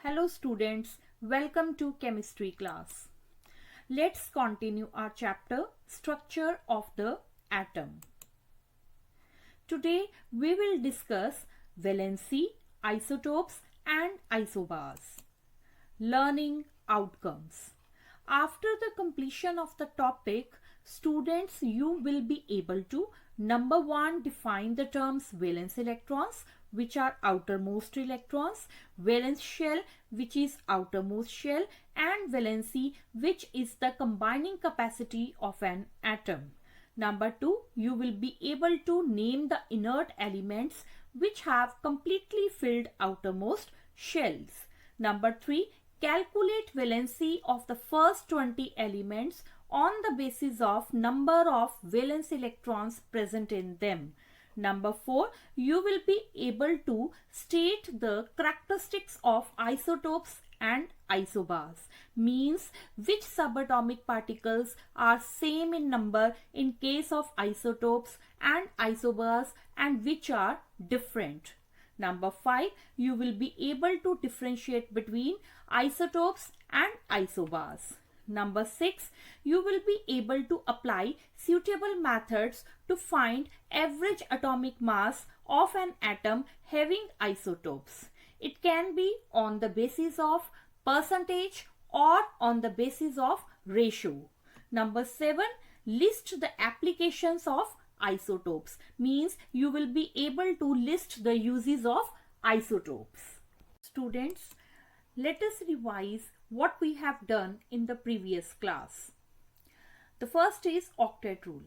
Hello students, welcome to chemistry class. Let's continue our chapter Structure of the Atom. Today we will discuss valency, isotopes and isobars. Learning outcomes. After the completion of the topic, students, you will be able to number 1 define the terms valence electrons, which are outermost electrons, valence shell, which is outermost shell, and valency, which is the combining capacity of an atom. Number 2, you will be able to name the inert elements which have completely filled outermost shells. Number 3, calculate valency of the first 20 elements on the basis of number of valence electrons present in them. Number 4, you will be able to state the characteristics of isotopes and isobars, means which subatomic particles are same in number in case of isotopes and isobars and which are different. Number 5, you will be able to differentiate between isotopes and isobars. Number 6, you will be able to apply suitable methods to find average atomic mass of an atom having isotopes. It can be on the basis of percentage or on the basis of ratio. Number 7, list the applications of isotopes, means you will be able to list the uses of isotopes. Students, let us revise what we have done in the previous class. The first is octet rule.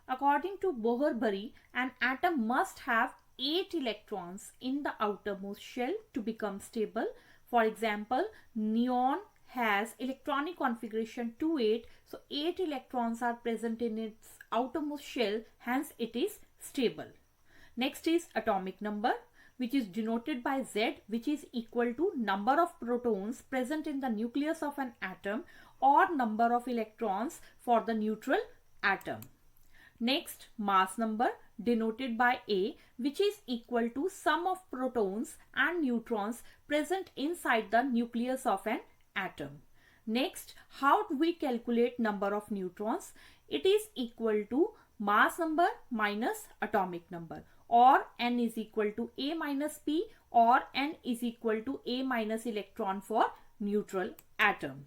According to Bohr-Bury, an atom must have 8 electrons in the outermost shell to become stable. For example, neon has electronic configuration 2,8, so 8 electrons are present in its outermost shell, hence it is stable. Next is atomic number, which is denoted by Z, which is equal to number of protons present in the nucleus of an atom or number of electrons for the neutral atom. Next, mass number denoted by A, which is equal to sum of protons and neutrons present inside the nucleus of an atom. Next, how do we calculate number of neutrons? It is equal to mass number minus atomic number, or n is equal to A minus P, or n is equal to A minus electron for neutral atom.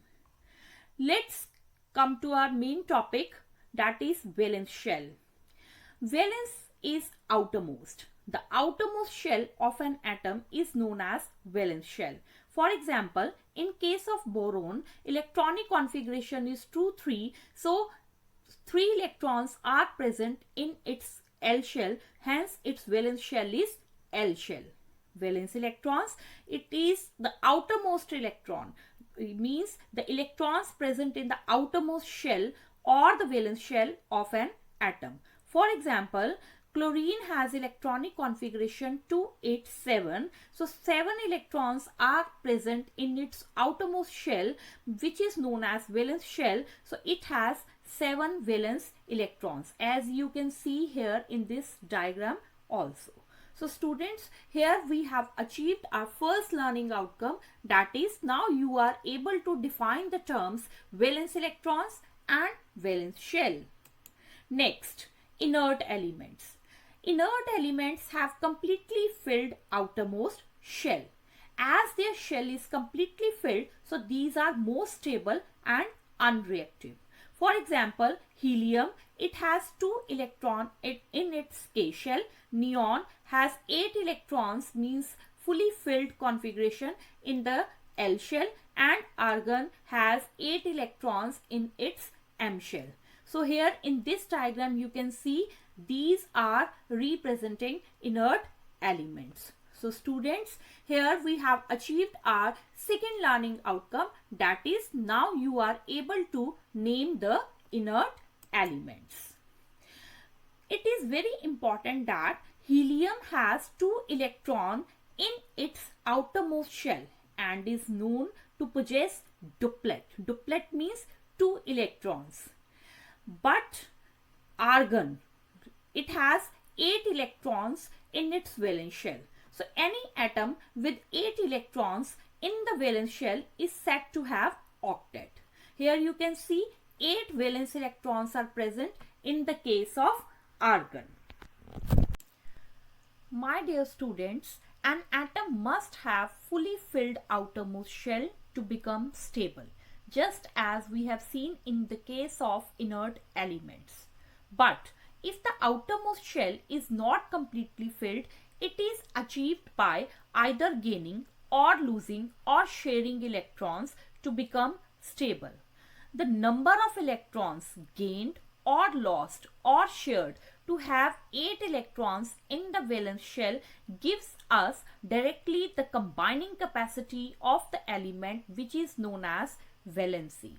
Let's come to our main topic, that is valence shell. Valence is outermost. The outermost shell of an atom is known as valence shell. For example, in case of boron, electronic configuration is 2,3, so 3 electrons are present in its L shell, hence its valence shell is L shell. Valence electrons, it is the outermost electron. It means the electrons present in the outermost shell or the valence shell of an atom. For example, chlorine has electronic configuration 287. So 7 electrons are present in its outermost shell, which is known as valence shell. So it has 7 valence electrons, as you can see here in this diagram also. So students, here we have achieved our first learning outcome, that is now you are able to define the terms valence electrons and valence shell. Next, inert elements. Inert elements have completely filled outermost shell. As their shell is completely filled, so these are more stable and unreactive. For example, helium, it has 2 electrons in its K shell. Neon has 8 electrons, means fully filled configuration in the L shell, and argon has 8 electrons in its M shell. So here in this diagram you can see these are representing inert elements. So students, here we have achieved our second learning outcome, that is now you are able to name the inert elements. It is very important that helium has 2 electrons in its outermost shell and is known to possess duplet. Duplet means 2 electrons. But argon, it has 8 electrons in its valence shell. So any atom with 8 electrons in the valence shell is said to have octet. Here you can see 8 valence electrons are present in the case of argon. My dear students, an atom must have fully filled outermost shell to become stable, just as we have seen in the case of inert elements. But if the outermost shell is not completely filled, it is achieved by either gaining or losing or sharing electrons to become stable. The number of electrons gained or lost or shared to have 8 electrons in the valence shell gives us directly the combining capacity of the element, which is known as valency.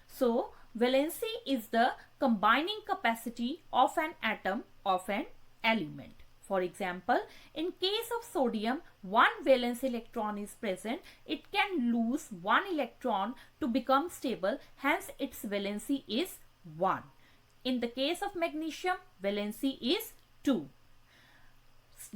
So, valency is the combining capacity of an atom of an element. For example, in case of sodium, one valence electron is present. It can lose one electron to become stable. Hence, its valency is 1. In the case of magnesium, valency is 2.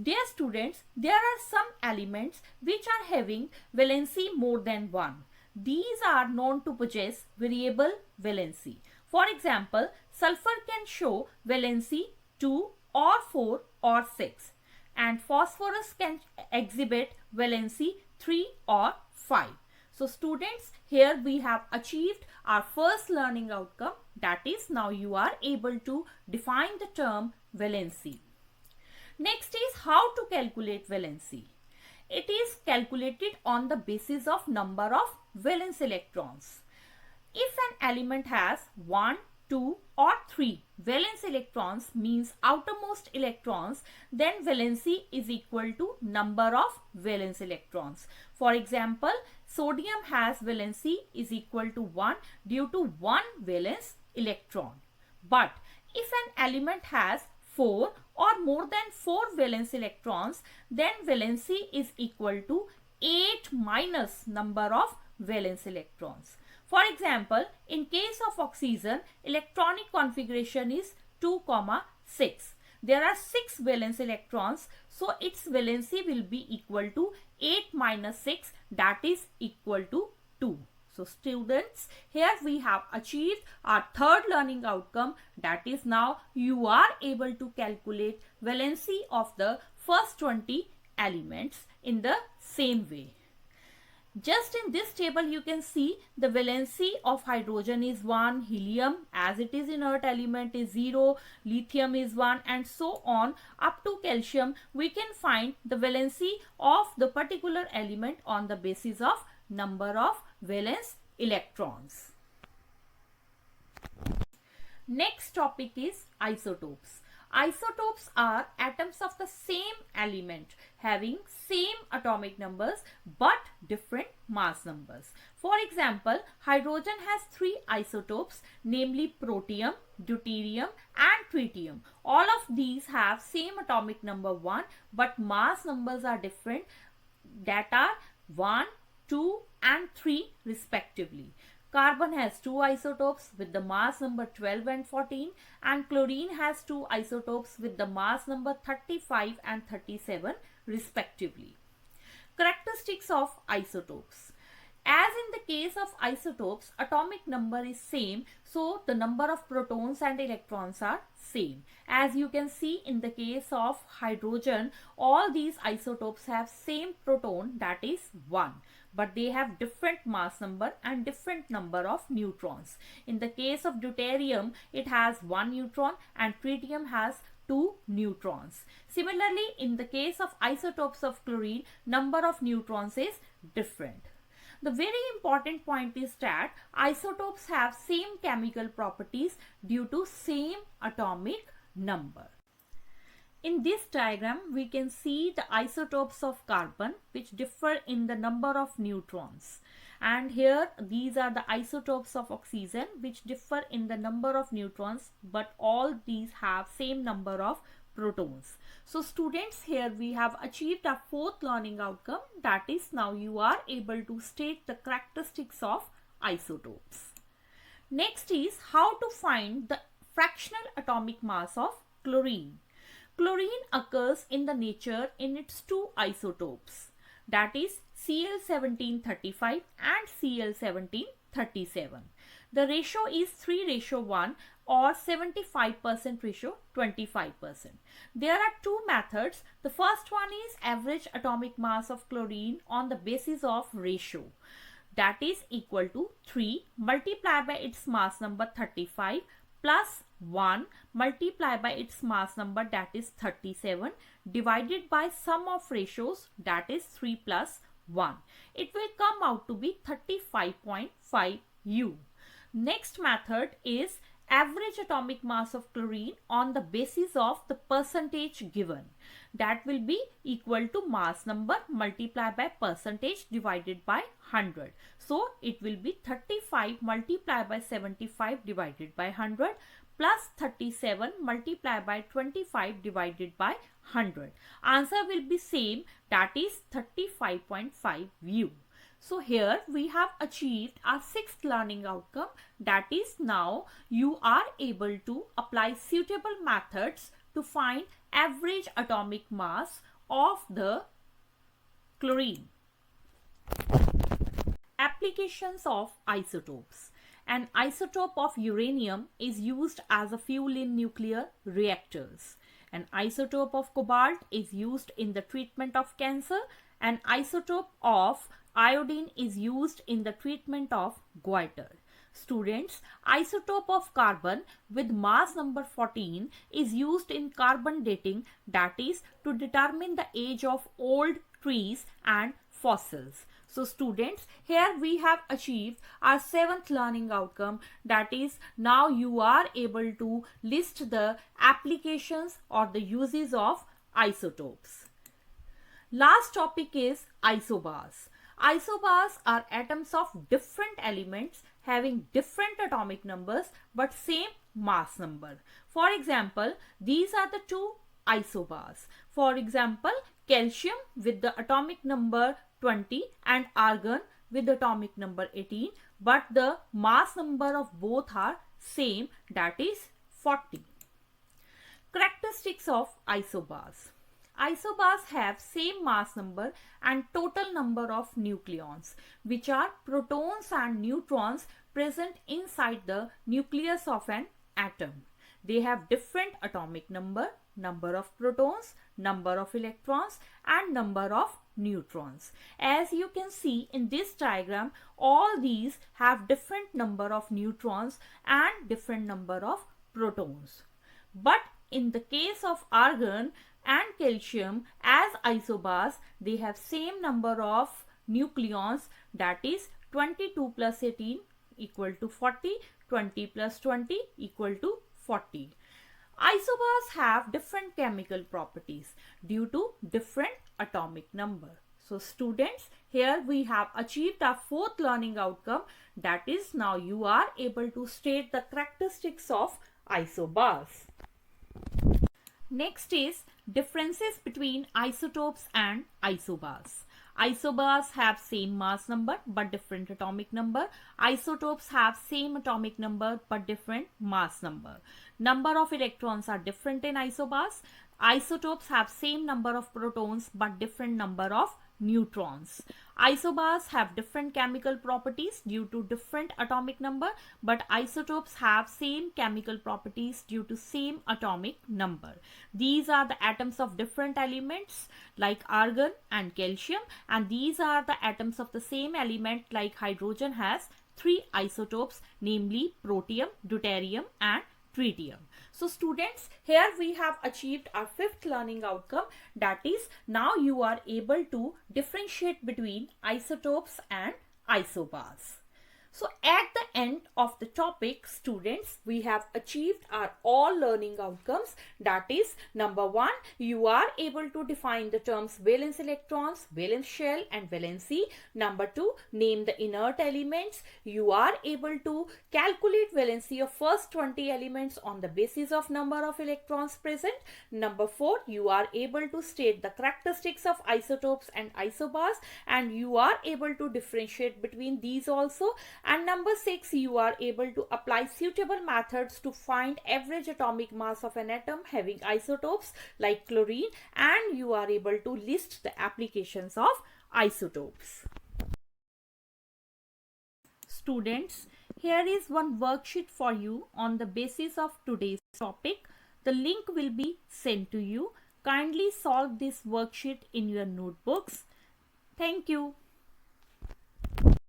Dear students, there are some elements which are having valency more than 1. These are known to possess variable valency. For example, sulfur can show valency 2 or 4 or 6, and phosphorus can exhibit valency 3 or 5. So students, here we have achieved our first learning outcome, that is, now you are able to define the term valency. Next is how to calculate valency. It is calculated on the basis of number of valence electrons. If an element has 1, 2 or 3 valence electrons, means outermost electrons, then valency is equal to number of valence electrons. For example, sodium has valency is equal to 1 due to 1 valence electron. But if an element has 4 or more than 4 valence electrons, then valency is equal to 8 minus number of valence electrons. For example, in case of oxygen, electronic configuration is 2, 6. There are 6 valence electrons, so its valency will be equal to 8 minus 6, that is equal to 2. So students, here we have achieved our third learning outcome, that is, now you are able to calculate valency of the first 20 elements in the same way. Just in this table you can see the valency of hydrogen is 1, helium as it is inert element is 0, lithium is 1, and so on up to calcium. We can find the valency of the particular element on the basis of number of valence electrons. Next topic is isotopes. Isotopes are atoms of the same element having same atomic numbers but different mass numbers. For example, hydrogen has 3 isotopes, namely protium, deuterium and tritium. All of these have same atomic number 1 but mass numbers are different, that are 1, 2 and 3 respectively. Carbon has 2 isotopes with the mass number 12 and 14, and chlorine has 2 isotopes with the mass number 35 and 37 respectively. Characteristics of isotopes. As in the case of isotopes, atomic number is same, so the number of protons and electrons are same. As you can see in the case of hydrogen, all these isotopes have same proton, that is 1. But they have different mass number and different number of neutrons. In the case of deuterium, it has 1 neutron and tritium has 2 neutrons. Similarly, in the case of isotopes of chlorine, number of neutrons is different. The very important point is that isotopes have same chemical properties due to same atomic number. In this diagram, we can see the isotopes of carbon which differ in the number of neutrons. And here these are the isotopes of oxygen which differ in the number of neutrons, but all these have same number of protons. So students, here we have achieved our fourth learning outcome, that is, now you are able to state the characteristics of isotopes. Next is how to find the fractional atomic mass of chlorine. Chlorine occurs in the nature in its 2 isotopes, that is Cl1735 and Cl1737. The ratio is 3:1 or 75% ratio 25%. There are two methods. The first one is average atomic mass of chlorine on the basis of ratio, that is equal to 3 multiplied by its mass number 35 plus 1 multiplied by its mass number, that is 37, divided by sum of ratios, that is 3 plus 1. It will come out to be 35.5 U. Next method is average atomic mass of chlorine on the basis of the percentage given. That will be equal to mass number multiplied by percentage divided by 100. So it will be 35 multiplied by 75 divided by 100 plus 37 multiplied by 25 divided by 100. Answer will be same, that is 35.5 U. So here we have achieved our sixth learning outcome, that is now you are able to apply suitable methods to find average atomic mass of the chlorine. Applications of isotopes. An isotope of uranium is used as a fuel in nuclear reactors. An isotope of cobalt is used in the treatment of cancer. An isotope of iodine is used in the treatment of goiter. Students, isotope of carbon with mass number 14 is used in carbon dating, that is to determine the age of old trees and fossils. So students, here we have achieved our seventh learning outcome, that is now you are able to list the applications or the uses of isotopes. Last topic is isobars. Isobars are atoms of different elements having different atomic numbers but same mass number. For example, these are the two isobars. For example, calcium with the atomic number 20 and argon with atomic number 18, but the mass number of both are same, that is 40. Characteristics of isobars. Isobars have same mass number and total number of nucleons, which are protons and neutrons present inside the nucleus of an atom. They have different atomic number, number of protons, number of electrons and number of neutrons. As you can see in this diagram, all these have different number of neutrons and different number of protons. But in the case of argon and calcium as isobars, they have same number of nucleons, that is 22 plus 18 equal to 40, 20 plus 20 equal to 40. Isobars have different chemical properties due to different atomic number. So students, here we have achieved our fourth learning outcome, that is now you are able to state the characteristics of isobars. Next is differences between isotopes and isobars. Isobars have same mass number but different atomic number. Isotopes have same atomic number but different mass number. Number of electrons are different in isobars. Isotopes have same number of protons but different number of neutrons. Isobars have different chemical properties due to different atomic number, but isotopes have same chemical properties due to same atomic number. These are the atoms of different elements like argon and calcium, and these are the atoms of the same element like hydrogen has three isotopes, namely protium, deuterium and tritium. So students, here we have achieved our fifth learning outcome, that is now you are able to differentiate between isotopes and isobars. So at the end of the topic, students, we have achieved our all learning outcomes. That is, number 1, you are able to define the terms valence electrons, valence shell and valency. Number 2, name the inert elements. You are able to calculate valency of first 20 elements on the basis of number of electrons present. Number 4, you are able to state the characteristics of isotopes and isobars, and you are able to differentiate between these also. And number 6, you are able to apply suitable methods to find average atomic mass of an atom having isotopes like chlorine, and you are able to list the applications of isotopes. Students, here is one worksheet for you on the basis of today's topic. The link will be sent to you. Kindly solve this worksheet in your notebooks. Thank you.